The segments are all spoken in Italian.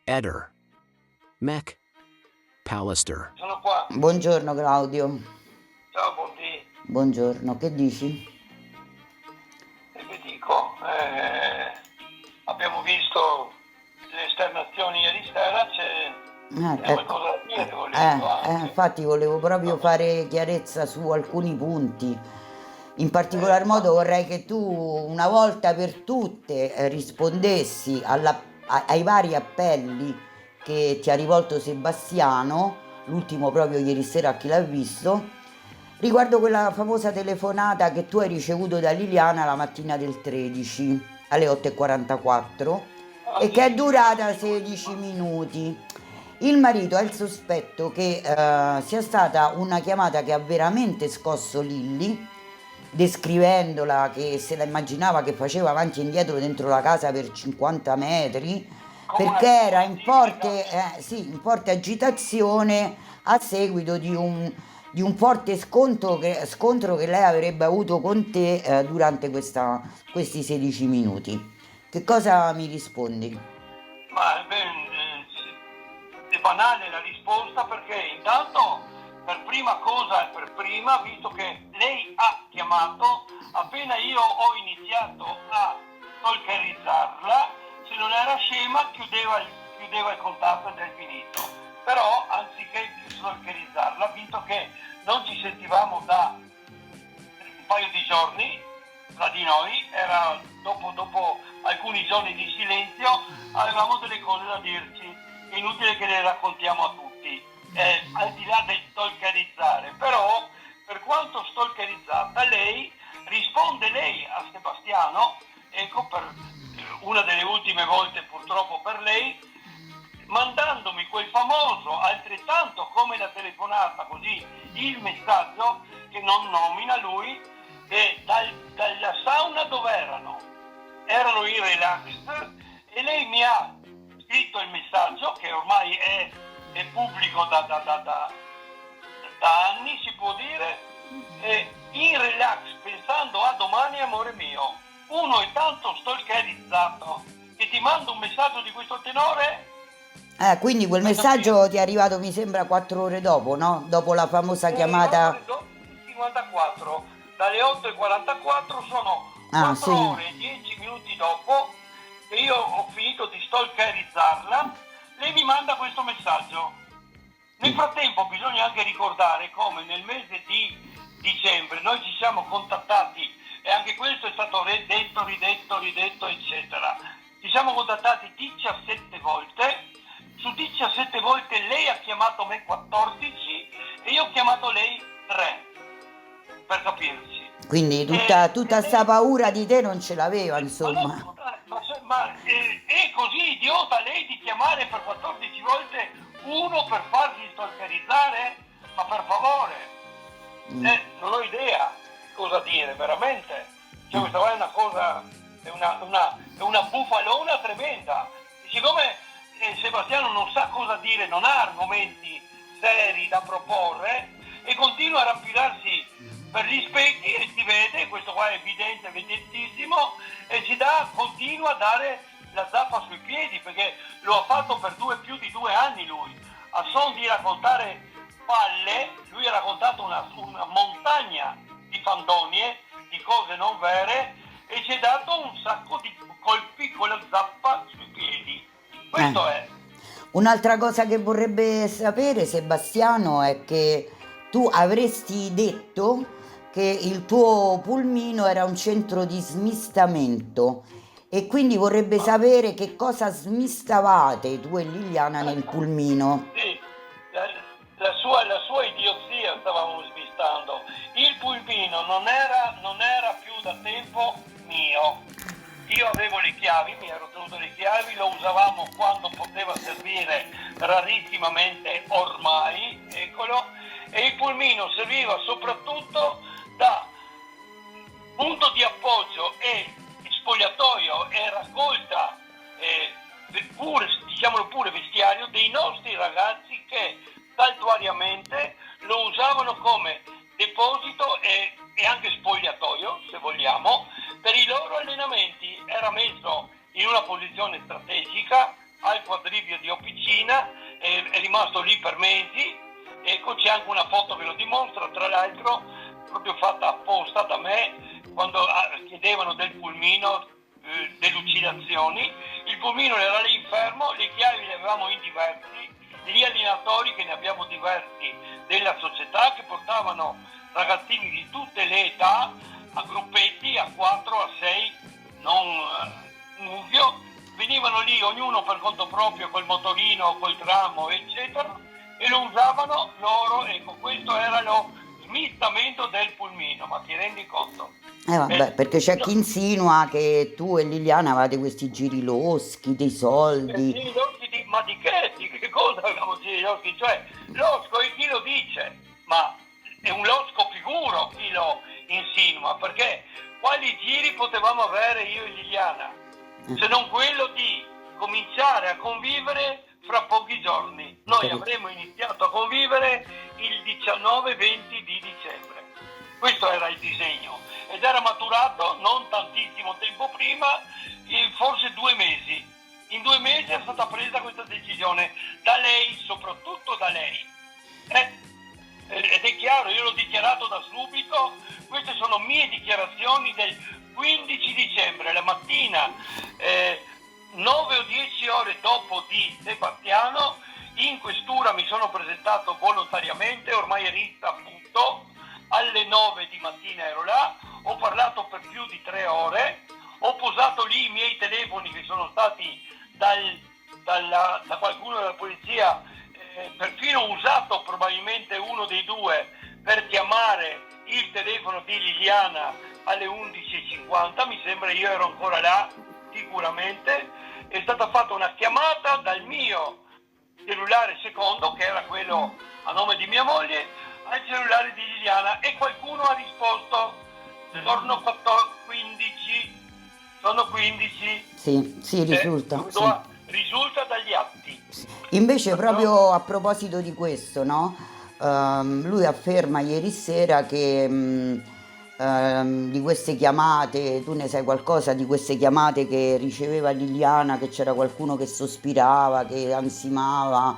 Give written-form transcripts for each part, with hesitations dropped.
Eder, Mech, Pallister. Sono qua. Buongiorno Claudio. Ciao Bondi. Buongiorno, che dici? E che dico? Abbiamo visto le esternazioni ieri sera, c'è qualcosa da dire, volevo anche. Infatti volevo proprio fare chiarezza su alcuni punti. In particolar modo vorrei che tu una volta per tutte rispondessi ai vari appelli che ti ha rivolto Sebastiano, l'ultimo proprio ieri sera a chi l'ha visto, riguardo quella famosa telefonata che tu hai ricevuto da Liliana la mattina del 13 alle 8:44 e che è durata 16 minuti. Il marito ha il sospetto che sia stata una chiamata che ha veramente scosso Lilli, descrivendola che se la immaginava che faceva avanti e indietro dentro la casa per 50 metri, perché era in forte agitazione a seguito di un forte scontro che lei avrebbe avuto con te durante questi 16 minuti. Che cosa mi rispondi? Ma è banale la risposta, perché intanto per prima cosa e per prima, visto che lei ha chiamato, appena io ho iniziato a stalkerizzarla, se non era scema chiudeva il contatto ed è finito. Però anziché stalkerizzarla, visto che non ci sentivamo da un paio di giorni, tra di noi, era dopo alcuni giorni di silenzio, avevamo delle cose da dirci, è inutile che le raccontiamo a tutti, al di là del stalkerizzare. Però per quanto stalkerizzata, lei risponde a Sebastiano, ecco, per una delle ultime volte purtroppo per lei, mandandomi quel famoso, altrettanto come la telefonata, così il messaggio che non nomina lui, e dalla sauna dove erano in relax, e lei mi ha scritto il messaggio che ormai è pubblico da anni, si può dire, in relax, pensando a domani, amore mio. Uno è tanto stalkerizzato che ti manda un messaggio di questo tenore. Quindi quel messaggio ti è arrivato, mi sembra, 4 ore dopo, no? Dopo la famosa chiamata. 54, dalle 8:44 sono 4 sì. ore e 10 minuti dopo che io ho finito di stalkerizzarla, lei mi manda questo messaggio. Nel frattempo bisogna anche ricordare come nel mese di dicembre noi ci siamo contattati, e anche questo è stato ridetto, eccetera. Ci siamo contattati 17 volte, su 17 volte lei ha chiamato me 14 e io ho chiamato lei 3, per capirci. Quindi tutta sta paura di te non ce l'aveva, insomma. Ma è così idiota lei di chiamare per 14 volte uno per farsi stalkerizzare? Ma per favore, non ho idea cosa dire, veramente. Cioè, questa qua è una cosa, è una bufalona tremenda. E siccome Sebastiano non sa cosa dire, non ha argomenti seri da proporre e continua a raffilarsi per gli specchi, e si vede, questo qua è evidente, evidentissimo, e continua a dare la zappa sui piedi, perché lo ha fatto per più di 2 anni lui. A son di raccontare palle, lui ha raccontato una montagna di fandonie, di cose non vere, e ci ha dato un sacco di colpi con la zappa sui piedi. Questo è. Un'altra cosa che vorrebbe sapere Sebastiano è che tu avresti detto che il tuo pulmino era un centro di smistamento, e quindi vorrebbe sapere che cosa smistavate tu e Liliana nel pulmino. Sì, la sua idiozia stavamo smistando. Il pulmino non era più da tempo mio. Io avevo le chiavi, mi ero tenuto le chiavi, lo usavamo quando poteva servire, rarissimamente ormai, eccolo, e il pulmino serviva soprattutto da punto di appoggio e spogliatoio e raccolta, diciamolo pure, vestiario dei nostri ragazzi che saltuariamente lo usavano come deposito e anche spogliatoio, se vogliamo, per i loro allenamenti. Era messo in una posizione strategica al quadrivio di Officina, è rimasto lì per mesi. Ecco, c'è anche una foto che lo dimostra, tra l'altro proprio fatta apposta da me quando chiedevano del pulmino, delucidazioni. Il pulmino era lì fermo, le chiavi le avevamo in diversi, gli allenatori che ne abbiamo diversi della società che portavano ragazzini di tutte le età a gruppetti, a 4, a 6, non muvio, venivano lì ognuno per conto proprio col motorino, col tramo eccetera, e lo usavano loro. Ecco, questo era lo smistamento del pulmino, ma ti rendi conto? Vabbè, perché c'è chi insinua che tu e Liliana avete questi giri loschi, dei soldi. Ma di che? Di che cosa avevamo giri loschi? Cioè, losco e chi lo dice? Ma è un losco figuro chi lo insinua, perché quali giri potevamo avere io e Liliana? Se non quello di cominciare a convivere fra pochi giorni. Noi avremmo iniziato a convivere il 19-20 di dicembre. Questo era il disegno ed era maturato non tantissimo tempo prima, forse 2 mesi. In 2 mesi è stata presa questa decisione da lei, soprattutto da lei. Ed è chiaro, io l'ho dichiarato da subito, queste sono mie dichiarazioni del 15 dicembre, la mattina, 9 o 10 ore dopo di Sebastiano, in questura mi sono presentato volontariamente, ormai è rissa appunto, alle 9 di mattina ero là, ho parlato per più di 3 ore, ho posato lì i miei telefoni che sono stati da qualcuno della polizia, perfino usato probabilmente uno dei due per chiamare il telefono di Liliana alle 11:50, mi sembra, io ero ancora là sicuramente. È stata fatta una chiamata dal mio cellulare secondo, che era quello a nome di mia moglie, al cellulare di Liliana, e qualcuno ha risposto: sono 15, sono 15. Sì, risulta. Sì. Risulta dagli atti. Invece proprio a proposito di questo, no? Lui afferma ieri sera che di queste chiamate, tu ne sai qualcosa di queste chiamate che riceveva Liliana, che c'era qualcuno che sospirava, che ansimava,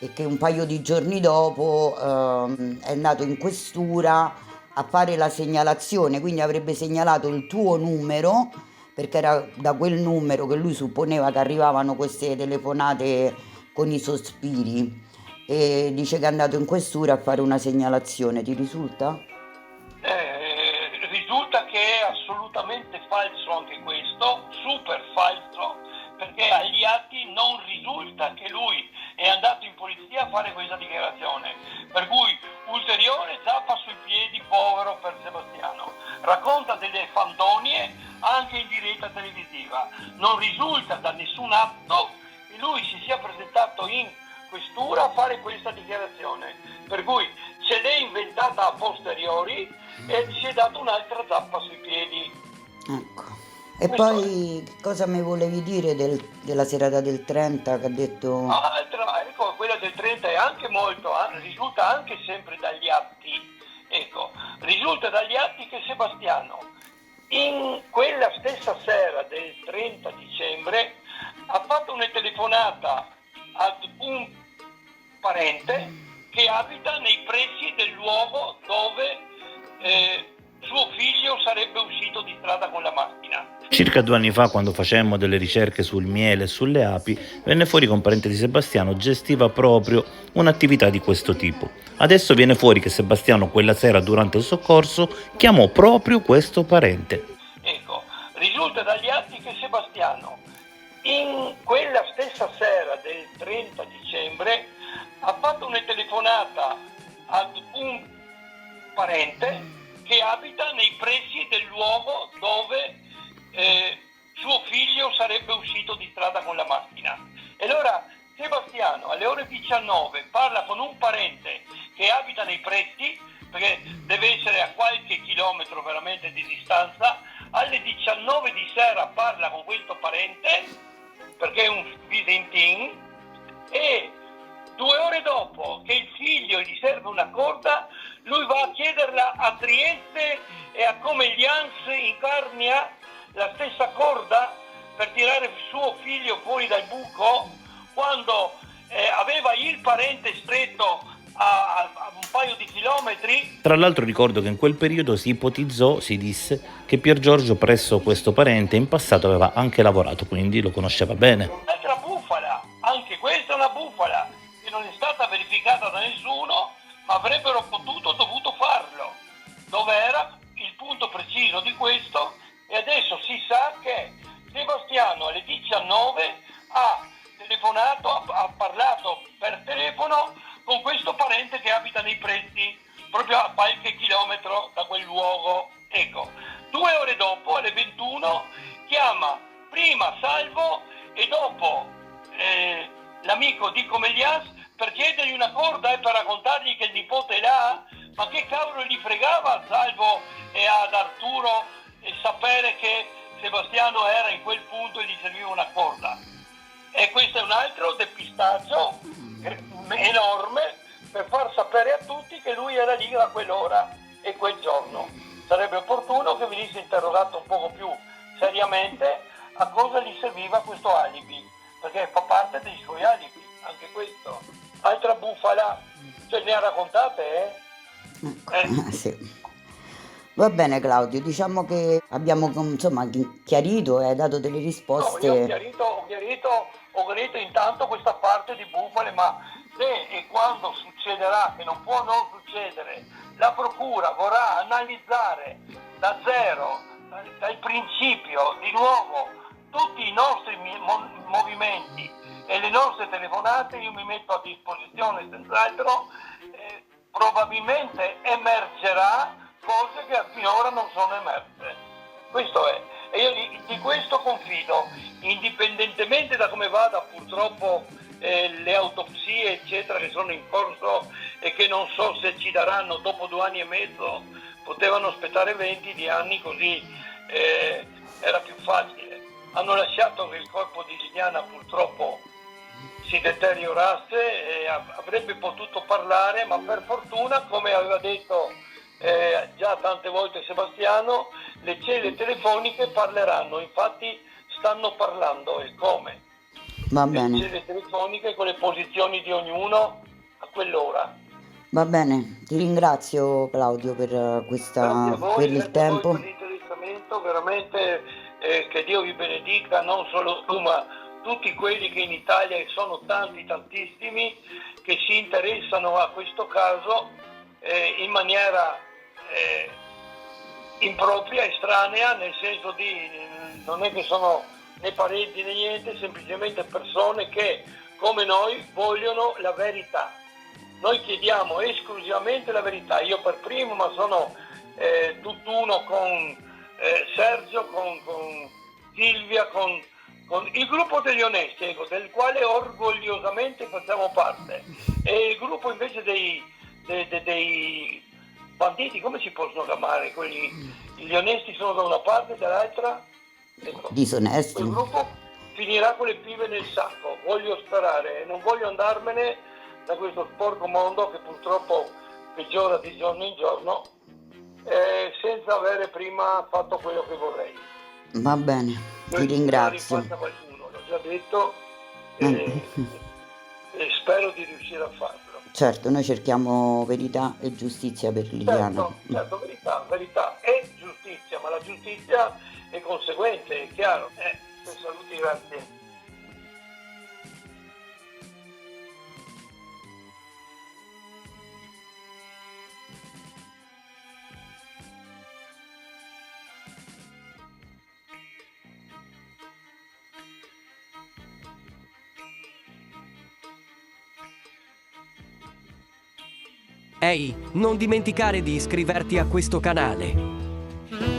e che un paio di giorni dopo è andato in questura a fare la segnalazione, quindi avrebbe segnalato il tuo numero, perché era da quel numero che lui supponeva che arrivavano queste telefonate con i sospiri, e dice che è andato in questura a fare una segnalazione. Ti risulta? Risulta che è assolutamente falso anche questo, super falso, perché agli atti non risulta che lui è andato in polizia a fare questa dichiarazione, per cui ulteriore zappa sui piedi, povero per Sebastiano, racconta delle fandonie anche in diretta televisiva. Non risulta da nessun atto che lui si sia presentato in questura a fare questa dichiarazione, per cui se l'è inventata a posteriori e si è dato un'altra zappa sui piedi. Ecco. E poi cosa mi volevi dire della serata del 30 che ha detto? Ecco, quella del 30 è anche molto, risulta anche sempre dagli atti. Ecco, risulta dagli atti che Sebastiano in quella stessa sera del 30 dicembre ha fatto una telefonata ad un parente che abita nei pressi del luogo dove suo figlio sarebbe uscito di strada con la macchina. Circa 2 anni fa, quando facemmo delle ricerche sul miele e sulle api, venne fuori che un parente di Sebastiano gestiva proprio un'attività di questo tipo. Adesso viene fuori che Sebastiano quella sera durante il soccorso chiamò proprio questo parente. Ecco, risulta dagli atti che Sebastiano in quella stessa sera del 30 dicembre ha fatto una telefonata ad un parente che abita nei pressi del luogo dove suo figlio sarebbe uscito di strada con la macchina. E allora Sebastiano alle ore 19 parla con un parente che abita nei pressi, perché deve essere a qualche chilometro veramente di distanza. Alle 19 di sera parla con questo parente, perché è un Visentin, e 2 ore dopo che il figlio gli serve una corda, lui va a chiederla a Trieste e a Comeglians in Carnia la stessa corda per tirare suo figlio fuori dal buco quando aveva il parente stretto a un paio di chilometri. Tra l'altro ricordo che in quel periodo si ipotizzò, si disse, che Pier Giorgio presso questo parente in passato aveva anche lavorato, quindi lo conosceva bene. Un'altra bufala, anche questa è una bufala, che non è stata verificata da nessuno, ma avrebbero potuto, dovuto farlo. Dov'era il punto preciso di questo? E adesso si sa che Sebastiano alle 19 ha telefonato, ha parlato per telefono con questo parente che abita nei pressi, proprio a qualche chilometro da quel luogo. Ecco, 2 ore dopo, alle 21, chiama prima Salvo e dopo l'amico di Comelias per chiedergli una corda e per raccontargli che il nipote è là. Ma che cavolo gli fregava a Salvo e ad Arturo sapere che Sebastiano era in quel punto e gli serviva una corda? E questo è un altro depistaggio enorme per far sapere a tutti che lui era lì a quell'ora e quel giorno. Sarebbe opportuno che venisse interrogato un poco più seriamente a cosa gli serviva questo alibi, perché fa parte dei suoi alibi, anche questo. Altra bufala, cioè ne ha raccontate, Sì. Va bene Claudio, diciamo che abbiamo insomma chiarito e hai dato delle No, risposte. io ho chiarito intanto questa parte di bufale, ma se e quando succederà, che non può non succedere, la procura vorrà analizzare da zero, dal principio, di nuovo, tutti i nostri movimenti e le nostre telefonate, io mi metto a disposizione senz'altro, probabilmente emergerà cose che finora non sono emerse. Questo è. E io di questo confido, indipendentemente da come vada purtroppo le autopsie eccetera che sono in corso e che non so se ci daranno dopo 2 anni e mezzo, potevano aspettare 20 anni, così era più facile. Hanno lasciato che il corpo di Liliana purtroppo si deteriorasse e avrebbe potuto parlare, ma per fortuna, come aveva detto già tante volte Sebastiano, le celle telefoniche parleranno, infatti stanno parlando. E come? Va Le bene, celle telefoniche con le posizioni di ognuno a quell'ora. va bene, ti ringrazio Claudio per Grazie a voi, per il grazie a voi tempo. per l'interessamento, veramente che Dio vi benedica, non solo tu ma tutti quelli che in Italia, e sono tanti, tantissimi, che si interessano a questo caso in maniera impropria, estranea, nel senso di non è che sono né parenti né niente, semplicemente persone che come noi vogliono la verità. Noi chiediamo esclusivamente la verità, io per primo, ma sono tutt'uno con Sergio, con Silvia, con il gruppo degli onesti, ecco, del quale orgogliosamente facciamo parte, e il gruppo invece dei banditi, come si possono chiamare? Gli onesti sono da una parte e dall'altra, ecco. Disonesti. Quel gruppo finirà con le pive nel sacco, voglio sperare, e non voglio andarmene da questo sporco mondo che purtroppo peggiora di giorno in giorno, senza avere prima fatto quello che vorrei. Va bene, ti ringrazio. La rifaccia qualcuno, l'ho già detto, e spero di riuscire a farlo. Certo, noi cerchiamo verità e giustizia per Liliana. Certo, verità e giustizia, ma la giustizia è conseguente, è chiaro. Saluti, grazie. Ehi, non dimenticare di iscriverti a questo canale.